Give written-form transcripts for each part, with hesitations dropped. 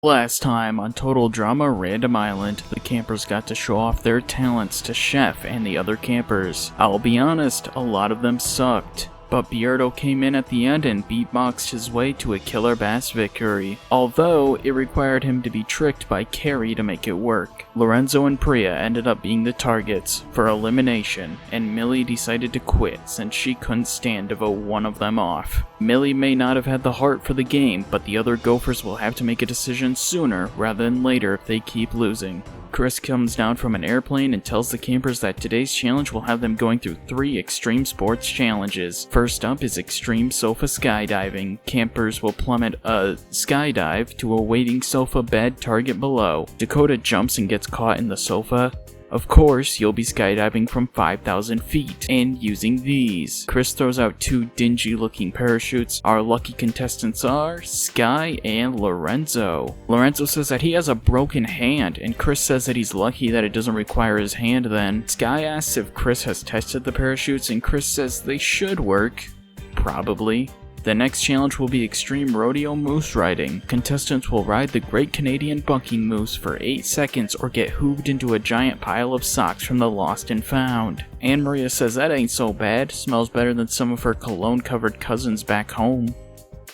Last time on Total Drama Random Island, the campers got to show off their talents to Geoff and the other campers. I'll be honest, a lot of them sucked. But Beardo came in at the end and beatboxed his way to a killer bass victory, although it required him to be tricked by Carrie to make it work. Lorenzo and Priya ended up being the targets for elimination, and Millie decided to quit since she couldn't stand to vote one of them off. Millie may not have had the heart for the game, but the other Gophers will have to make a decision sooner rather than later if they keep losing. Chris comes down from an airplane and tells the campers that today's challenge will have them going through 3 extreme sports challenges. First up is extreme sofa skydiving. Campers will plummet a skydive to a waiting sofa bed target below. Dakota jumps and gets caught in the sofa. Of course, you'll be skydiving from 5,000 feet, and using these. Chris throws out 2 dingy-looking parachutes. Our lucky contestants are Sky and Lorenzo. Lorenzo says that he has a broken hand, and Chris says that he's lucky that it doesn't require his hand then. Sky asks if Chris has tested the parachutes, and Chris says they should work. Probably. The next challenge will be extreme rodeo moose riding. Contestants will ride the Great Canadian Bucking Moose for 8 seconds or get hooved into a giant pile of socks from the lost and found. Anne Maria says that ain't so bad, smells better than some of her cologne-covered cousins back home.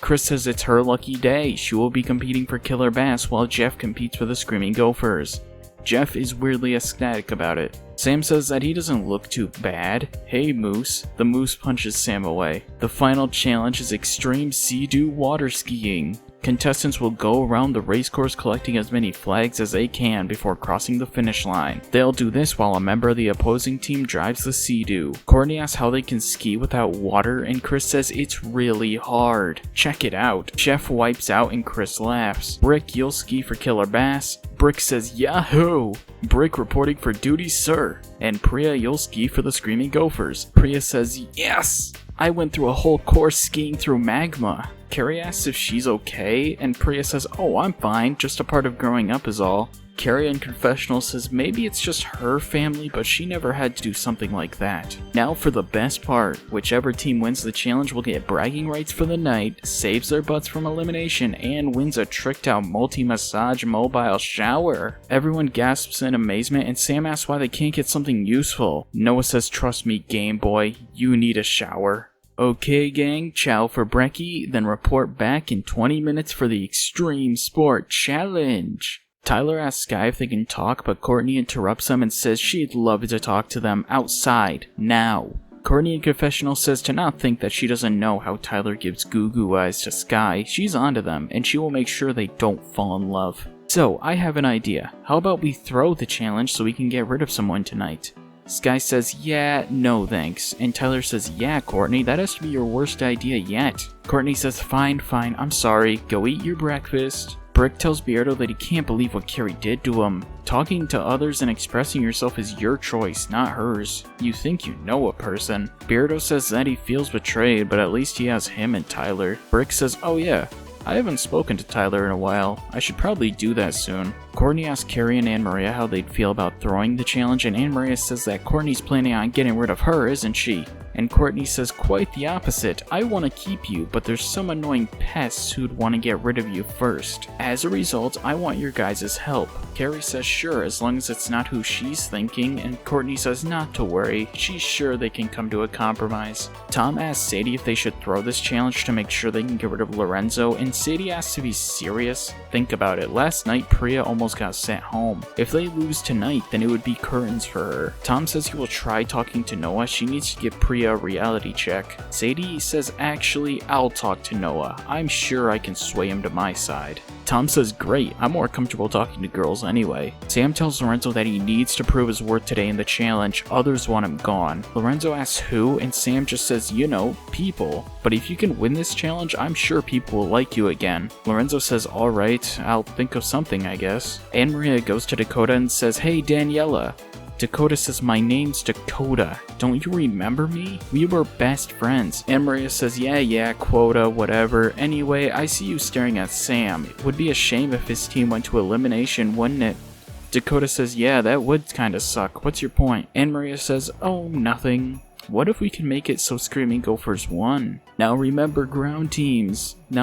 Chris says it's her lucky day, she will be competing for killer bass while Geoff competes for the Screaming Gophers. Geoff is weirdly ecstatic about it. Sam says that he doesn't look too bad. Hey Moose. The Moose punches Sam away. The final challenge is extreme sea-doo water skiing. Contestants will go around the racecourse collecting as many flags as they can before crossing the finish line. They'll do this while a member of the opposing team drives the sea-doo. Courtney asks how they can ski without water, and Chris says it's really hard. Check it out. Geoff wipes out and Chris laughs. Brick, you'll ski for killer bass. Brick says yahoo! Brick reporting for duty, sir. And Priya, you'll ski for the Screaming Gophers. Priya says yes! I went through a whole course skiing through magma. Carrie asks if she's okay, and Priya says, oh, I'm fine, just a part of growing up is all. Carrie in confessional says maybe it's just her family, but she never had to do something like that. Now for the best part. Whichever team wins the challenge will get bragging rights for the night, saves their butts from elimination, and wins a tricked out multi-massage mobile shower. Everyone gasps in amazement, and Sam asks why they can't get something useful. Noah says, trust me, Game Boy, you need a shower. Okay gang, ciao for brekkie, then report back in 20 minutes for the Extreme Sport Challenge. Tyler asks Sky if they can talk, but Courtney interrupts them and says she'd love to talk to them outside, now. Courtney in confessional says to not think that she doesn't know how Tyler gives goo-goo eyes to Sky. She's onto them, and she will make sure they don't fall in love. So, I have an idea. How about we throw the challenge so we can get rid of someone tonight? Sky says, yeah, no thanks. And Tyler says, yeah, Courtney, that has to be your worst idea yet. Courtney says, fine, I'm sorry, go eat your breakfast. Brick tells Beardo that he can't believe what Carrie did to him. Talking to others and expressing yourself is your choice, not hers. You think you know a person. Beardo says that he feels betrayed, but at least he has him and Tyler. Brick says, oh yeah, I haven't spoken to Tyler in a while. I should probably do that soon. Courtney asks Carrie and Anne Maria how they'd feel about throwing the challenge, and Anne Maria says that Courtney's planning on getting rid of her, isn't she? And Courtney says quite the opposite. I want to keep you, but there's some annoying pests who'd want to get rid of you first. As a result, I want your guys' help. Carrie says sure, as long as it's not who she's thinking, and Courtney says not to worry, she's sure they can come to a compromise. Tom asks Sadie if they should throw this challenge to make sure they can get rid of Lorenzo, and Sadie asks if he's serious. Think about it, last night Priya almost got sent home. If they lose tonight, then it would be curtains for her. Tom says he will try talking to Noah, she needs to give Priya a reality check. Sadie says actually, I'll talk to Noah. I'm sure I can sway him to my side. Tom says great, I'm more comfortable talking to girls anyway. Sam tells Lorenzo that he needs to prove his worth today in the challenge, others want him gone. Lorenzo asks who, and Sam just says, you know, people. But if you can win this challenge, I'm sure people will like you again. Lorenzo says alright, I'll think of something I guess. Anne Maria goes to Dakota and says, hey Daniela. Dakota says, my name's Dakota. Don't you remember me? We were best friends. Anne Maria says, yeah, quota, whatever. Anyway, I see you staring at Sam. It would be a shame if his team went to elimination, wouldn't it? Dakota says, yeah, that would kinda suck. What's your point? Anne Maria says, oh, nothing. What if we can make it so Screaming Gophers won? Now remember, ground teams can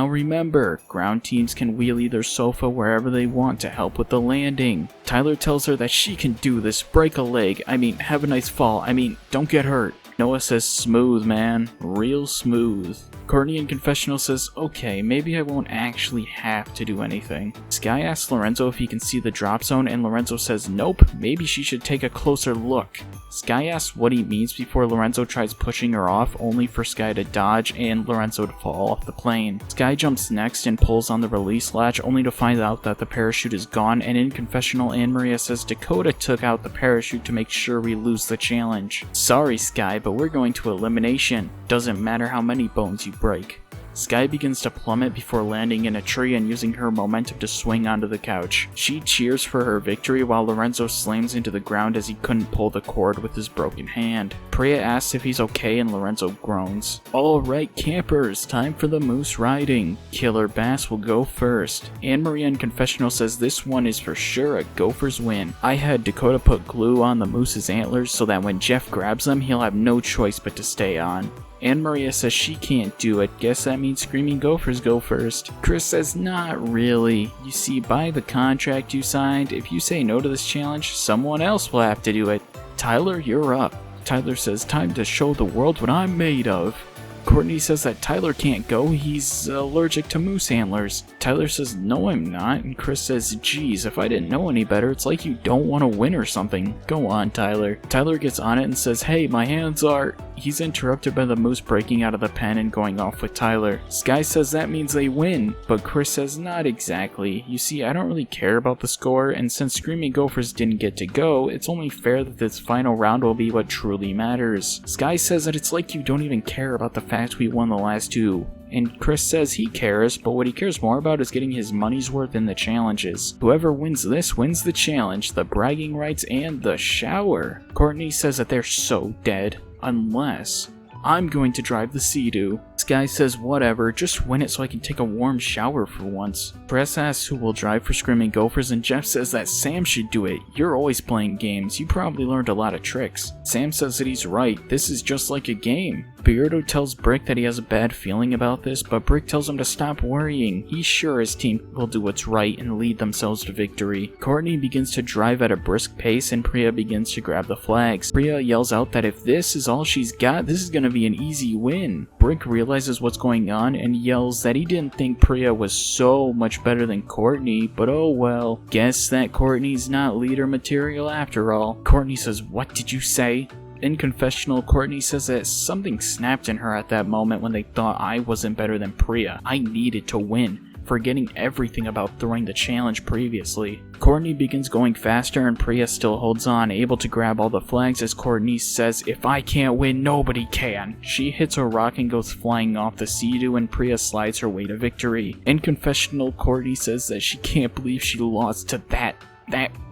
wheelie their sofa wherever they want to help with the landing. Tyler tells her that she can do this, break a leg, have a nice fall, don't get hurt. Noah says smooth, man, real smooth. Courtney in confessional says, okay, maybe I won't actually have to do anything. Sky asks Lorenzo if he can see the drop zone, and Lorenzo says nope, maybe she should take a closer look. Sky asks what he means before Lorenzo tries pushing her off, only for Sky to dodge and Lorenzo to fall off the plane. Sky jumps next and pulls on the release latch, only to find out that the parachute is gone, and in confessional Anne Maria says Dakota took out the parachute to make sure we lose the challenge. Sorry Sky, but we're going to elimination. Doesn't matter how many bones you break. Sky begins to plummet before landing in a tree and using her momentum to swing onto the couch. She cheers for her victory while Lorenzo slams into the ground as he couldn't pull the cord with his broken hand. Priya asks if he's okay and Lorenzo groans. Alright campers, time for the moose riding. Killer Bass will go first. Anne Maria in confessional says this one is for sure a Gophers win. I had Dakota put glue on the moose's antlers so that when Geoff grabs them he'll have no choice but to stay on. Anne Maria says she can't do it, guess that means Screaming Gophers go first. Chris says not really. You see, by the contract you signed, if you say no to this challenge, someone else will have to do it. Tyler, you're up. Tyler says time to show the world what I'm made of. Courtney says that Tyler can't go, he's allergic to moose antlers. Tyler says no I'm not, and Chris says geez, if I didn't know any better, it's like you don't want to win or something. Go on Tyler. Tyler gets on it and says hey, my hands are... He's interrupted by the moose breaking out of the pen and going off with Tyler. Sky says that means they win, but Chris says not exactly. You see, I don't really care about the score, and since Screaming Gophers didn't get to go, it's only fair that this final round will be what truly matters. Sky says that it's like you don't even care about the fact we won the last two. And Chris says he cares, but what he cares more about is getting his money's worth in the challenges. Whoever wins this wins the challenge, the bragging rights, and the shower. Courtney says that they're so dead. Unless I'm going to drive the Sea-Doo. Sky says whatever, just win it so I can take a warm shower for once. Press asks who will drive for Screaming Gophers and Geoff says that Sam should do it. You're always playing games, you probably learned a lot of tricks. Sam says that he's right, this is just like a game. Beardo tells Brick that he has a bad feeling about this, but Brick tells him to stop worrying. He's sure his team will do what's right and lead themselves to victory. Courtney begins to drive at a brisk pace and Priya begins to grab the flags. Priya yells out that if this is all she's got, this is gonna be an easy win. Brick realizes what's going on and yells that he didn't think Priya was so much better than Courtney, but oh well. Guess that Courtney's not leader material after all. Courtney says, what did you say? In confessional, Courtney says that something snapped in her at that moment when they thought I wasn't better than Priya. I needed to win, forgetting everything about throwing the challenge previously. Courtney begins going faster and Priya still holds on, able to grab all the flags as Courtney says, if I can't win, nobody can. She hits a rock and goes flying off the Sea-Doo and Priya slides her way to victory. In confessional, Courtney says that she can't believe she lost to that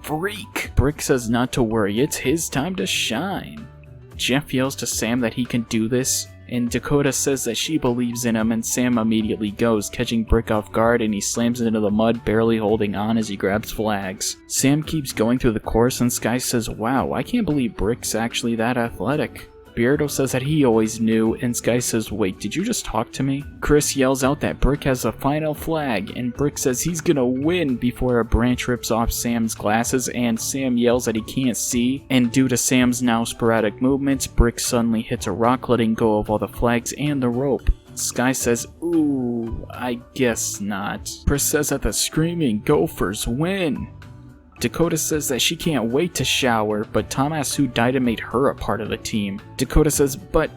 freak. Brick says not to worry, it's his time to shine. Geoff yells to Sam that he can do this, and Dakota says that she believes in him, and Sam immediately goes, catching Brick off guard, and he slams into the mud, barely holding on as he grabs flags. Sam keeps going through the course, and Sky says, wow, I can't believe Brick's actually that athletic. Beardo says that he always knew, and Sky says, wait, did you just talk to me? Chris yells out that Brick has a final flag, and Brick says he's gonna win before a branch rips off Sam's glasses, and Sam yells that he can't see, and due to Sam's now sporadic movements, Brick suddenly hits a rock, letting go of all the flags and the rope. Sky says, ooh, I guess not. Chris says that the Screaming Gophers win. Dakota says that she can't wait to shower, but Tom asks who died and made her a part of the team. Dakota says, but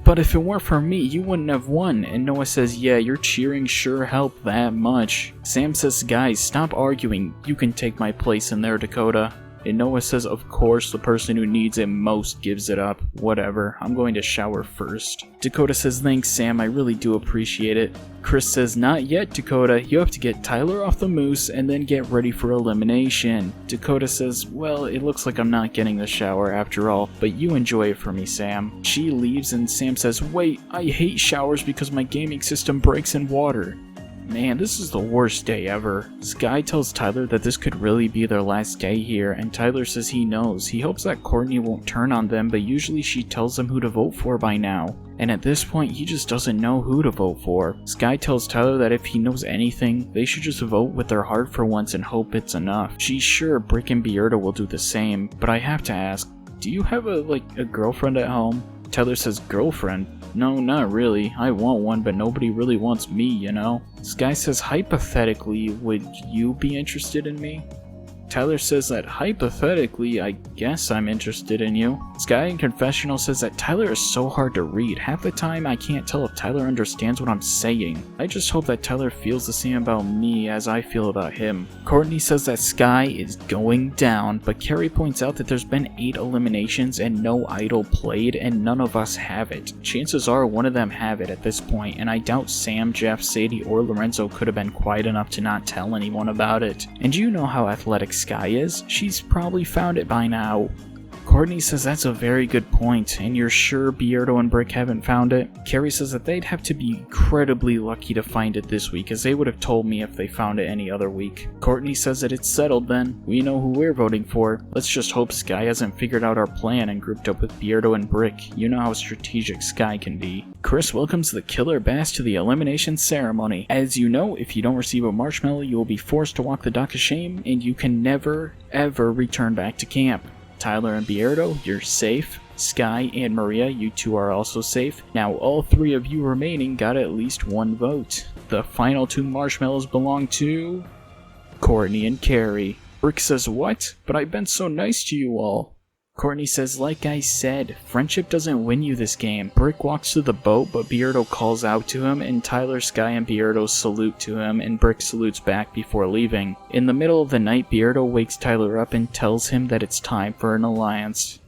if it weren't for me, you wouldn't have won. And Noah says, yeah, your cheering sure helped that much. Sam says, guys, stop arguing. You can take my place in there, Dakota. And Noah says, of course, the person who needs it most gives it up. Whatever, I'm going to shower first. Dakota says, thanks Sam, I really do appreciate it. Chris says, not yet Dakota, you have to get Tyler off the moose and then get ready for elimination. Dakota says, well, it looks like I'm not getting the shower after all, but you enjoy it for me, Sam. She leaves and Sam says, wait, I hate showers because my gaming system breaks in water. Man, this is the worst day ever. Sky tells Tyler that this could really be their last day here, and Tyler says he knows. He hopes that Courtney won't turn on them, but usually she tells them who to vote for by now. And at this point, he just doesn't know who to vote for. Sky tells Tyler that if he knows anything, they should just vote with their heart for once and hope it's enough. She's sure Brick and Beardo will do the same, but I have to ask, do you have a girlfriend at home? Tyler says, girlfriend? No, not really. I want one, but nobody really wants me, you know? Sky says, hypothetically, would you be interested in me? Tyler says that hypothetically, I guess I'm interested in you. Sky in confessional says that Tyler is so hard to read. Half the time I can't tell if Tyler understands what I'm saying. I just hope that Tyler feels the same about me as I feel about him. Courtney says that Sky is going down, but Carrie points out that there's been 8 eliminations and no idol played, and none of us have it. Chances are one of them have it at this point, and I doubt Sam, Geoff, Sadie, or Lorenzo could have been quiet enough to not tell anyone about it. And you know how athletic Sky is. She's probably found it by now. Courtney says that's a very good point, and you're sure Beardo and Brick haven't found it? Carrie says that they'd have to be incredibly lucky to find it this week, as they would have told me if they found it any other week. Courtney says that it's settled then. We know who we're voting for. Let's just hope Sky hasn't figured out our plan and grouped up with Beardo and Brick. You know how strategic Sky can be. Chris welcomes the Killer Bass to the elimination ceremony. As you know, if you don't receive a marshmallow, you will be forced to walk the dock of shame, and you can never, ever return back to camp. Tyler and Beardo, you're safe. Sky and Maria, you two are also safe. Now all 3 of you remaining got at least 1 vote. The final 2 marshmallows belong to Courtney and Carrie. Brick says, what? But I've been so nice to you all. Courtney says, like I said, friendship doesn't win you this game. Brick walks to the boat, but Beardo calls out to him, and Tyler, Sky, and Beardo salute to him, and Brick salutes back before leaving. In the middle of the night, Beardo wakes Tyler up and tells him that it's time for an alliance.